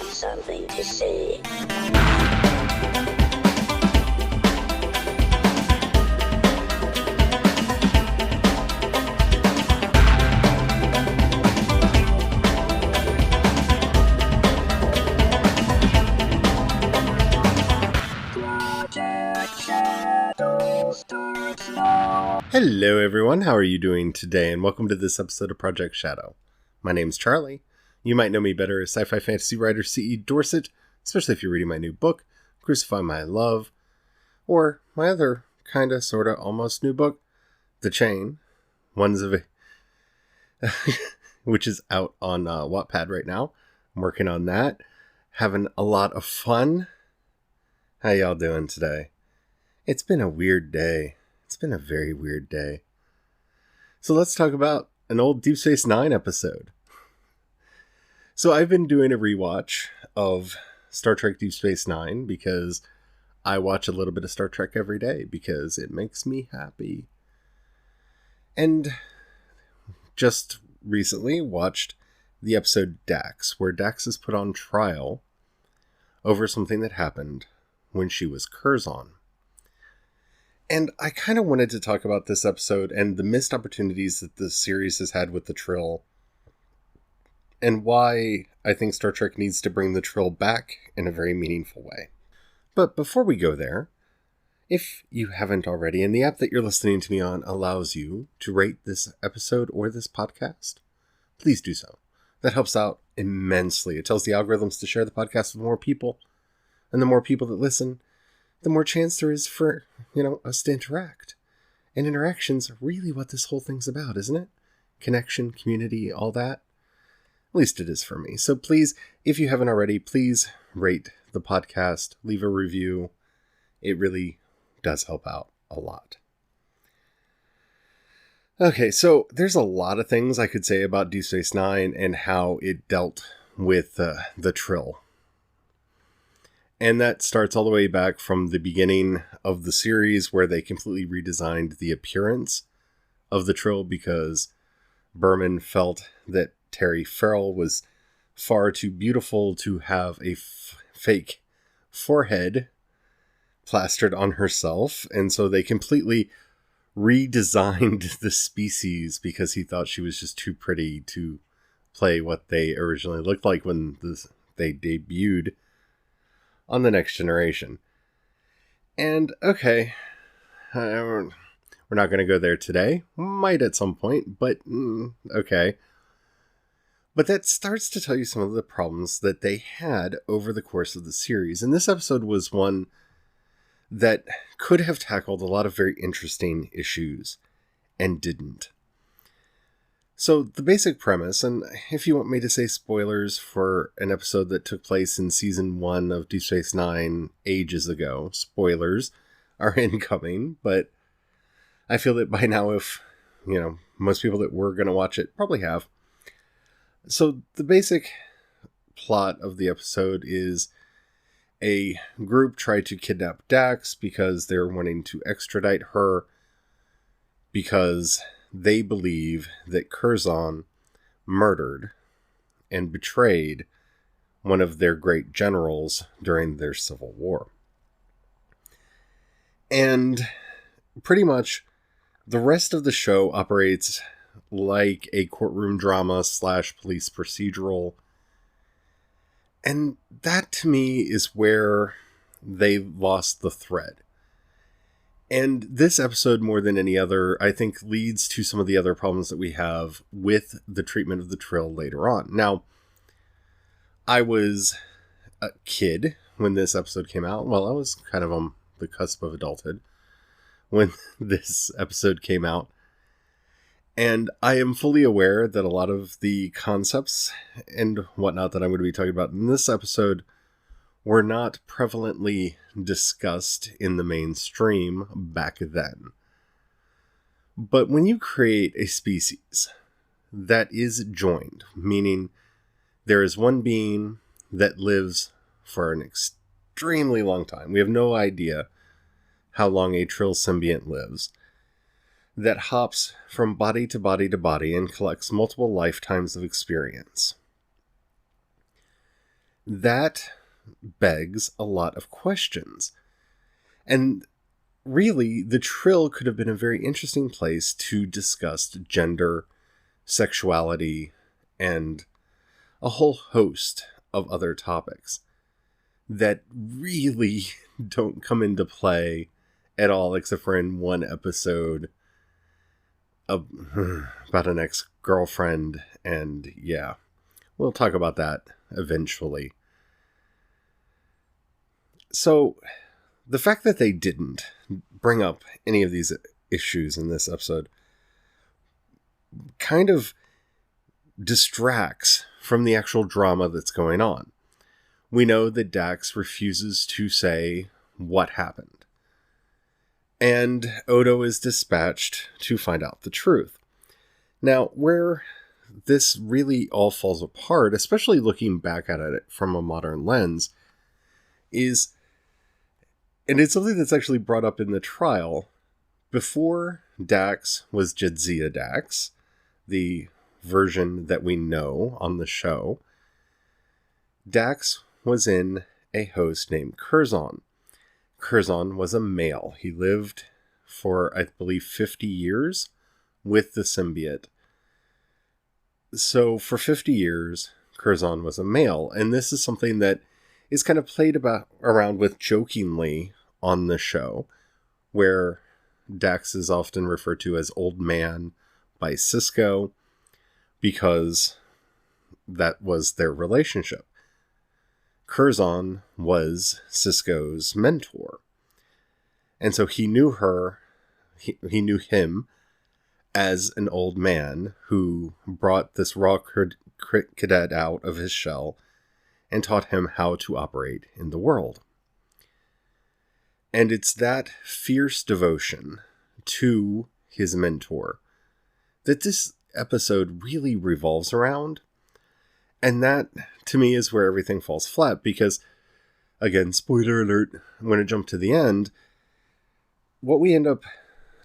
something to see. Hello everyone, how are you doing today, and welcome to this episode of Project Shadow. My name's Charlie. You might know me better as sci-fi fantasy writer C.E. Dorset, especially if you're reading my new book, Crucify My Love, or my other kinda, sorta, almost new book, The Chain, which is out on Wattpad right now. I'm working on that, having a lot of fun. How y'all doing today? It's been a weird day. It's been a very weird day. So let's talk about an old Deep Space Nine episode. So I've been doing a rewatch of Star Trek Deep Space Nine because I watch a little bit of Star Trek every day because it makes me happy. And just recently watched the episode Dax, where Dax is put on trial over something that happened when she was Curzon. And I kind of wanted to talk about this episode and the missed opportunities that the series has had with the Trill, and why I think Star Trek needs to bring the Trill back in a very meaningful way. But before we go there, if you haven't already, and the app that you're listening to me on allows you to rate this episode or this podcast, please do so. That helps out immensely. It tells the algorithms to share the podcast with more people, and the more people that listen, the more chance there is for, us to interact. And interaction's really what this whole thing's about, isn't it? Connection, community, all that. At least it is for me. So please, if you haven't already, please rate the podcast, leave a review. It really does help out a lot. Okay, so there's a lot of things I could say about Deep Space Nine and how it dealt with the Trill. And that starts all the way back from the beginning of the series, where they completely redesigned the appearance of the Trill because Berman felt that Terry Farrell was far too beautiful to have a fake forehead plastered on herself. And so they completely redesigned the species because he thought she was just too pretty to play what they originally looked like when they debuted on The Next Generation. And, okay, we're not going to go there today. Might at some point, but, okay. But that starts to tell you some of the problems that they had over the course of the series. And this episode was one that could have tackled a lot of very interesting issues, and didn't. So the basic premise, and if you want me to say spoilers for an episode that took place in Season 1 of Deep Space Nine ages ago, spoilers are incoming, but I feel that by now, if, most people that were going to watch it probably have. So the basic plot of the episode is a group tried to kidnap Dax because they're wanting to extradite her because they believe that Curzon murdered and betrayed one of their great generals during their civil war. And pretty much the rest of the show operates like a courtroom drama / police procedural. And that to me is where they lost the thread. And this episode, more than any other, I think leads to some of the other problems that we have with the treatment of the Trill later on. Now, I was a kid when this episode came out. Well, I was kind of on the cusp of adulthood when this episode came out. And I am fully aware that a lot of the concepts and whatnot that I'm going to be talking about in this episode were not prevalently discussed in the mainstream back then. But when you create a species that is joined, meaning there is one being that lives for an extremely long time, we have no idea how long a Trill symbiont lives, that hops from body to body to body and collects multiple lifetimes of experience. that begs a lot of questions. And really, the Trill could have been a very interesting place to discuss gender, sexuality, and a whole host of other topics that really don't come into play at all, except for in one episode of, about an ex-girlfriend, and yeah, we'll talk about that eventually. So, the fact that they didn't bring up any of these issues in this episode kind of distracts from the actual drama that's going on. We know that Dax refuses to say what happened, and Odo is dispatched to find out the truth. Now, where this really all falls apart, especially looking back at it from a modern lens, is, and it's something that's actually brought up in the trial, before Dax was Jadzia Dax, the version that we know on the show, Dax was in a host named Curzon. Curzon was a male. He lived for, I believe, 50 years with the symbiote. So for 50 years, Curzon was a male. And this is something that is kind of played around with jokingly on the show, where Dax is often referred to as Old Man by Sisko, because that was their relationship. Curzon was Sisko's mentor. And so he knew he knew him as an old man who brought this raw cadet out of his shell and taught him how to operate in the world. And it's that fierce devotion to his mentor that this episode really revolves around. And that, to me, is where everything falls flat, because, again, spoiler alert, when it jumped to the end, what we end up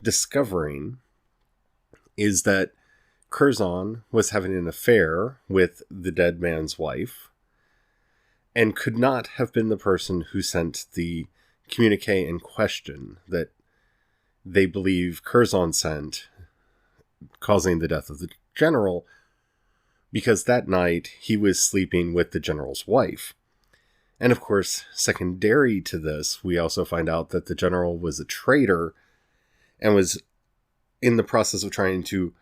discovering is that Curzon was having an affair with the dead man's wife, and could not have been the person who sent the communique in question that they believe Curzon sent, causing the death of the general, because that night he was sleeping with the general's wife. And of course, secondary to this, we also find out that the general was a traitor and was in the process of trying to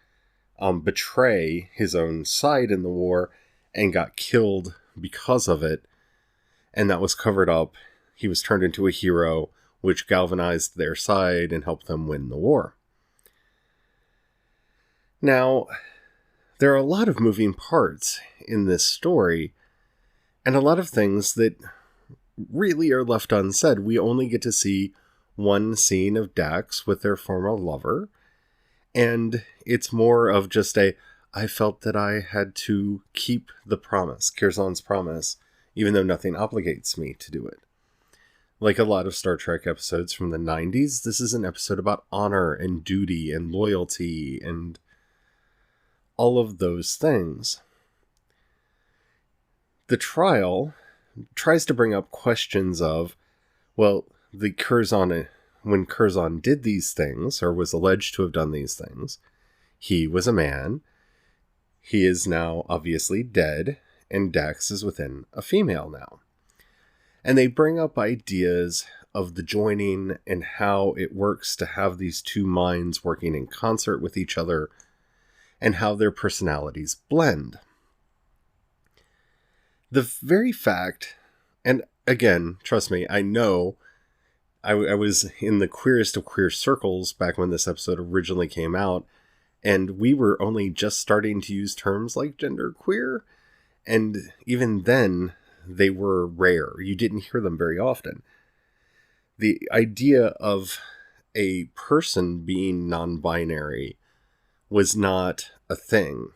betray his own side in the war, and got killed because of it. And that was covered up. He was turned into a hero, which galvanized their side and helped them win the war. Now, there are a lot of moving parts in this story, and a lot of things that really are left unsaid. We only get to see one scene of Dax with their former lover, and it's more of just I felt that I had to keep the promise, Curzon's promise, even though nothing obligates me to do it. Like a lot of Star Trek episodes from the 90s, this is an episode about honor and duty and loyalty and all of those things. The trial tries to bring up questions of, well, when Curzon did these things, or was alleged to have done these things, he was a man. He is now obviously dead, and Dax is within a female now. And they bring up ideas of the joining and how it works to have these two minds working in concert with each other, and how their personalities blend. The very fact, and again, trust me, I know I was in the queerest of queer circles back when this episode originally came out, and we were only just starting to use terms like genderqueer, and even then, they were rare. You didn't hear them very often. The idea of a person being non-binary was not a thing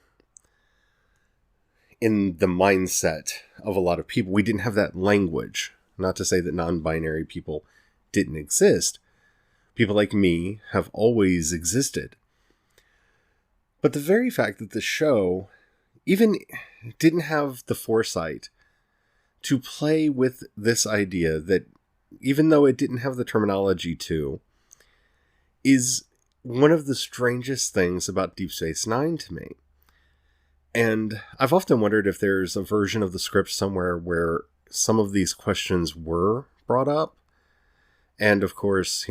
in the mindset of a lot of people. We didn't have that language. Not to say that non-binary people didn't exist. People like me have always existed. But the very fact that the show even didn't have the foresight to play with this idea that, even though it didn't have the terminology to, is one of the strangest things about Deep Space Nine to me. And I've often wondered if there's a version of the script somewhere where some of these questions were brought up. And of course,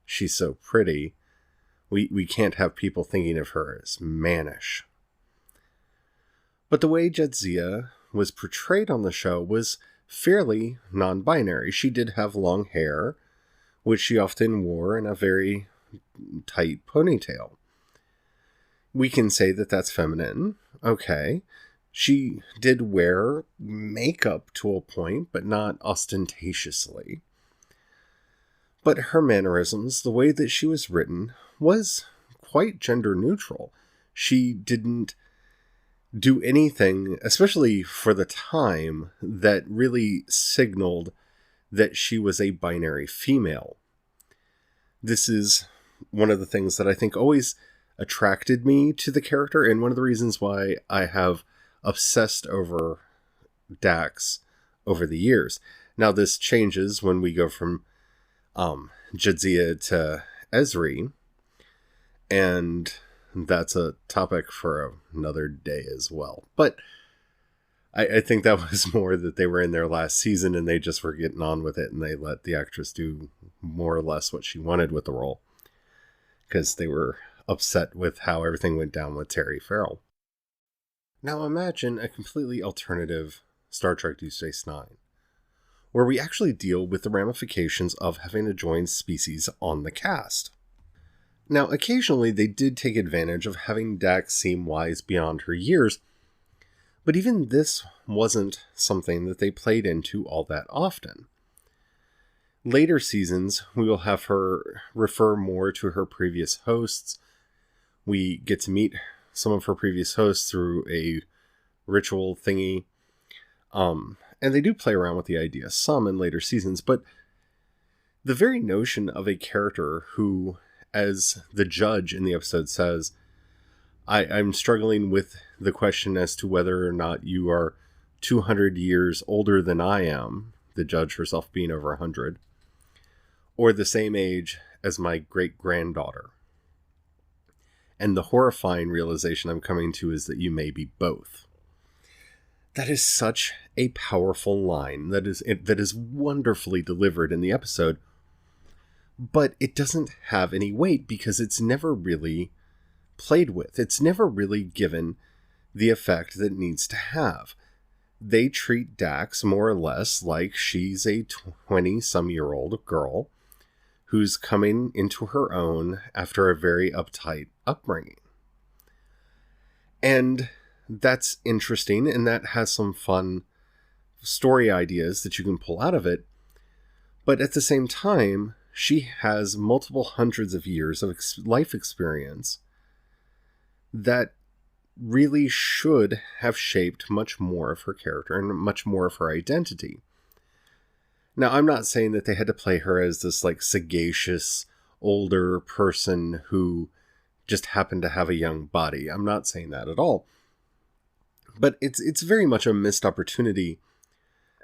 she's so pretty. We can't have people thinking of her as mannish. But the way Jadzia was portrayed on the show was fairly non-binary. She did have long hair, which she often wore in a very tight ponytail. We can say that that's feminine. Okay. She did wear makeup to a point, but not ostentatiously. But her mannerisms, the way that she was written, was quite gender neutral. She didn't do anything, especially for the time, that really signaled that she was a binary female. This is one of the things that I think always attracted me to the character, and one of the reasons why I have obsessed over Dax over the years. Now, this changes when we go from Jadzia to Ezri, and that's a topic for another day as well. But I think that was more that they were in their last season and they just were getting on with it, and they let the actress do more or less what she wanted with the role, because they were upset with how everything went down with Terry Farrell. Now imagine a completely alternative Star Trek Deep Space Nine, where we actually deal with the ramifications of having a joined species on the cast. Now, occasionally they did take advantage of having Dax seem wise beyond her years, but even this wasn't something that they played into all that often. Later seasons, we will have her refer more to her previous hosts. We get to meet some of her previous hosts through a ritual thingy. And they do play around with the idea some in later seasons, but the very notion of a character who, as the judge in the episode says, I'm struggling with the question as to whether or not you are 200 years older than I am, the judge herself being over 100, or the same age as my great-granddaughter. And the horrifying realization I'm coming to is that you may be both. That is such a powerful line that is wonderfully delivered in the episode, but it doesn't have any weight because it's never really played with. It's never really given the effect that it needs to have. They treat Dax more or less like she's a 20-some-year-old girl who's coming into her own after a very uptight upbringing. And that's interesting, and that has some fun story ideas that you can pull out of it. But at the same time, she has multiple hundreds of years of life experience that really should have shaped much more of her character and much more of her identity. Now, I'm not saying that they had to play her as this sagacious older person who just happened to have a young body. I'm not saying that at all. But it's very much a missed opportunity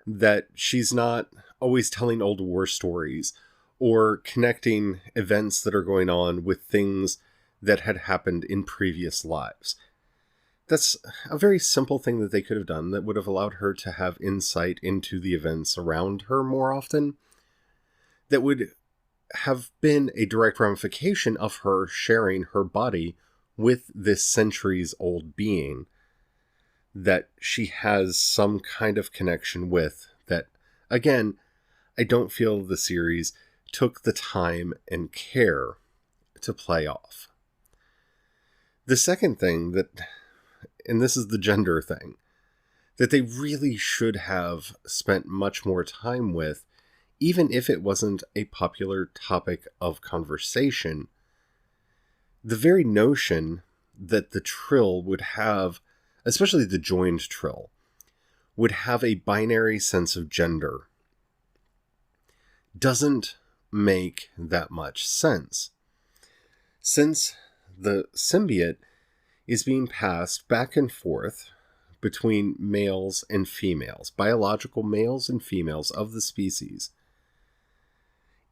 that she's not always telling old war stories or connecting events that are going on with things that had happened in previous lives. That's a very simple thing that they could have done that would have allowed her to have insight into the events around her more often, that would have been a direct ramification of her sharing her body with this centuries-old being that she has some kind of connection with that, again, I don't feel the series took the time and care to play off. The second thing that, and this is the gender thing, that they really should have spent much more time with, even if it wasn't a popular topic of conversation, the very notion that the Trill would have, especially the joined Trill, would have a binary sense of gender doesn't make that much sense. Since the symbiote is being passed back and forth between males and females, biological males and females of the species,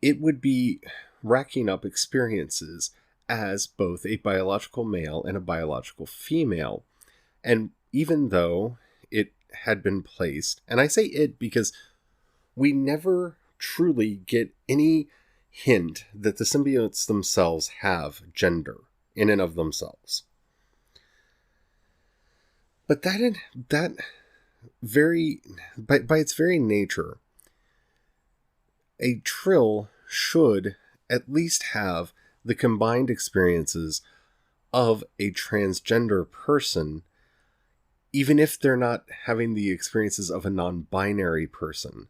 it would be racking up experiences as both a biological male and a biological female. And even though it had been placed, and I say it because we never truly get any hint that the symbiotes themselves have gender in and of themselves. But that very, by its very nature, a Trill should at least have the combined experiences of a transgender person, even if they're not having the experiences of a non-binary person,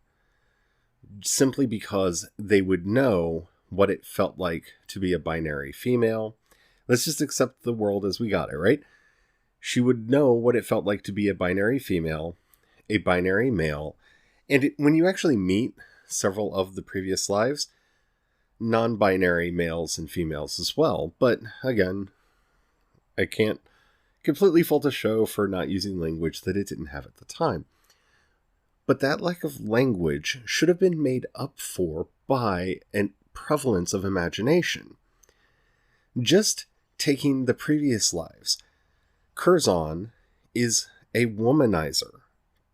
simply because they would know what it felt like to be a binary female. Let's just accept the world as we got it, right? She would know what it felt like to be a binary female, a binary male, and when you actually meet several of the previous lives, non-binary males and females as well. But again, I can't completely fault the show for not using language that it didn't have at the time. But that lack of language should have been made up for by a prevalence of imagination. Just taking the previous lives, Curzon is a womanizer.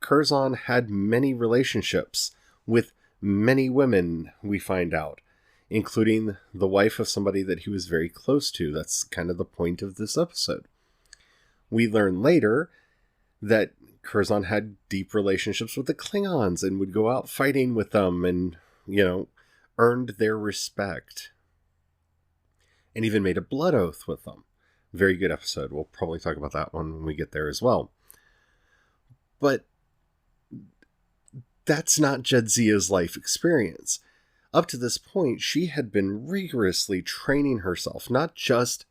Curzon had many relationships with many women, we find out, including the wife of somebody that he was very close to. That's kind of the point of this episode. We learn later that Curzon had deep relationships with the Klingons and would go out fighting with them and, earned their respect. And even made a blood oath with them. Very good episode. We'll probably talk about that one when we get there as well. But that's not Jadzia's life experience. Up to this point, she had been rigorously training herself, not just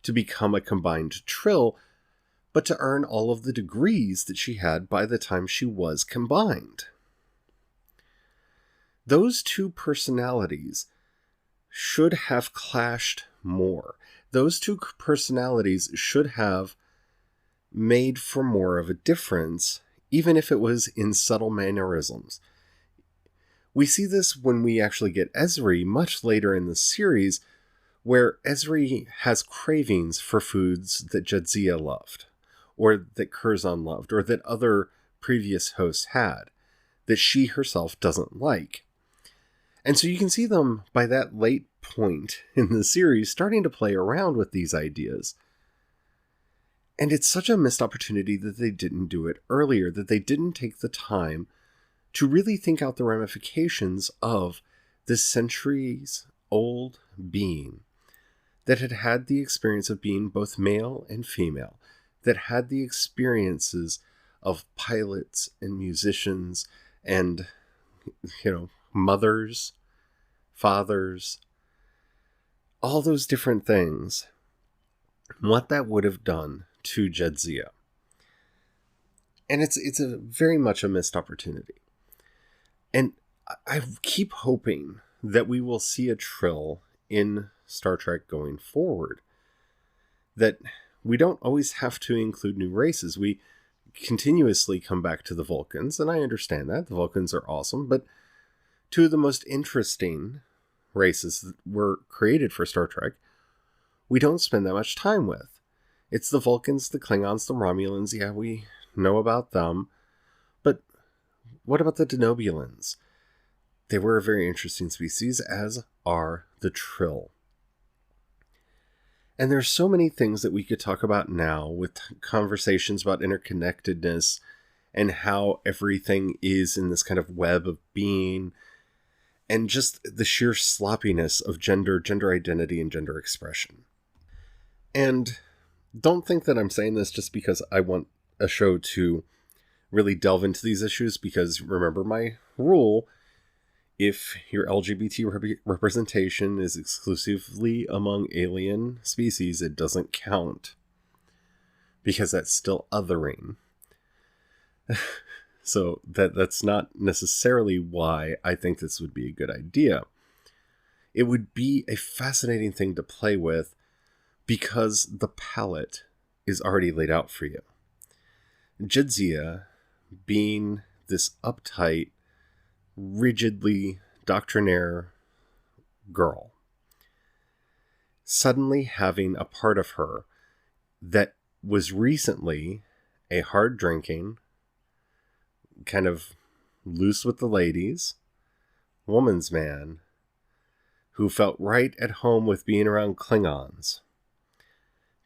to become a combined Trill, but to earn all of the degrees that she had by the time she was combined. Those two personalities should have clashed more. Those two personalities should have made for more of a difference, even if it was in subtle mannerisms. We see this when we actually get Ezri much later in the series, where Ezri has cravings for foods that Jadzia loved, or that Curzon loved, or that other previous hosts had, that she herself doesn't like. And so you can see them, by that late point in the series, starting to play around with these ideas. And it's such a missed opportunity that they didn't do it earlier, that they didn't take the time to really think out the ramifications of this centuries-old being that had had the experience of being both male and female, that had the experiences of pilots and musicians and, mothers, fathers, all those different things. What that would have done to Jadzia. And it's a very much a missed opportunity. And I keep hoping that we will see a Trill in Star Trek going forward. That we don't always have to include new races. We continuously come back to the Vulcans, and I understand that. The Vulcans are awesome, but two of the most interesting races that were created for Star Trek, we don't spend that much time with. It's the Vulcans, the Klingons, the Romulans. Yeah, we know about them. But what about the Denobulans? They were a very interesting species, as are the Trill. And there's so many things that we could talk about now with conversations about interconnectedness and how everything is in this kind of web of being, and just the sheer sloppiness of gender identity, and gender expression. And don't think that I'm saying this just because I want a show to really delve into these issues, because remember my rule: if your LGBT representation is exclusively among alien species, it doesn't count, because that's still othering. So that's not necessarily why I think this would be a good idea. It would be a fascinating thing to play with, because the palette is already laid out for you. Jadzia, being this uptight, rigidly doctrinaire girl, suddenly having a part of her that was recently a hard drinking, kind of loose with the ladies, woman's man, who felt right at home with being around Klingons.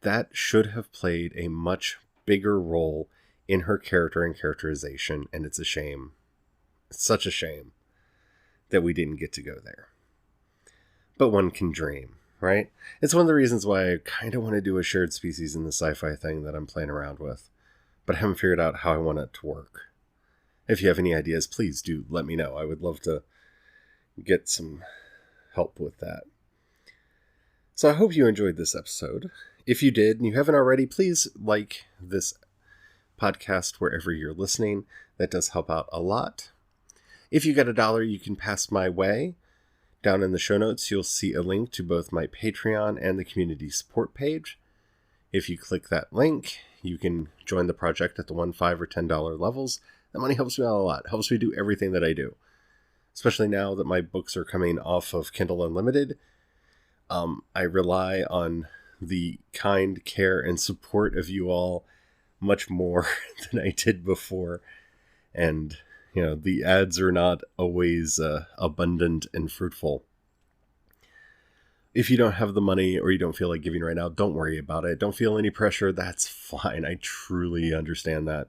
That should have played a much bigger role in her character and characterization, and it's a shame. It's such a shame that we didn't get to go there. But one can dream, right? It's one of the reasons why I kind of want to do a shared species in the sci-fi thing that I'm playing around with, but I haven't figured out how I want it to work. If you have any ideas, please do let me know. I would love to get some help with that. So I hope you enjoyed this episode. If you did and you haven't already, please like this podcast wherever you're listening. That does help out a lot. If you got $1 you can pass my way, down in the show notes you'll see a link to both my Patreon and the community support page. If you click that link, you can join the project at the $1, $5, or $10 levels. That money helps me out a lot. Helps me do everything that I do. Especially now that my books are coming off of Kindle Unlimited. I rely on the kind care and support of you all much more than I did before. And, you know, the ads are not always abundant and fruitful. If you don't have the money or you don't feel like giving right now, don't worry about it. Don't feel any pressure. That's fine. I truly understand that.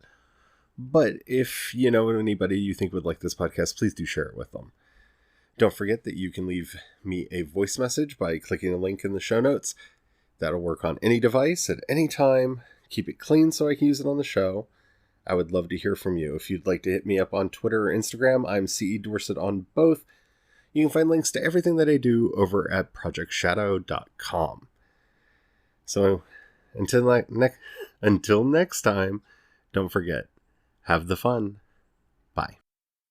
But if you know anybody you think would like this podcast, please do share it with them. Don't forget that you can leave me a voice message by clicking the link in the show notes. That'll work on any device at any time. Keep it clean so I can use it on the show. I would love to hear from you. If you'd like to hit me up on Twitter or Instagram, I'm CE Dorset on both. You can find links to everything that I do over at projectshadow.com. So until next time, don't forget, have the fun.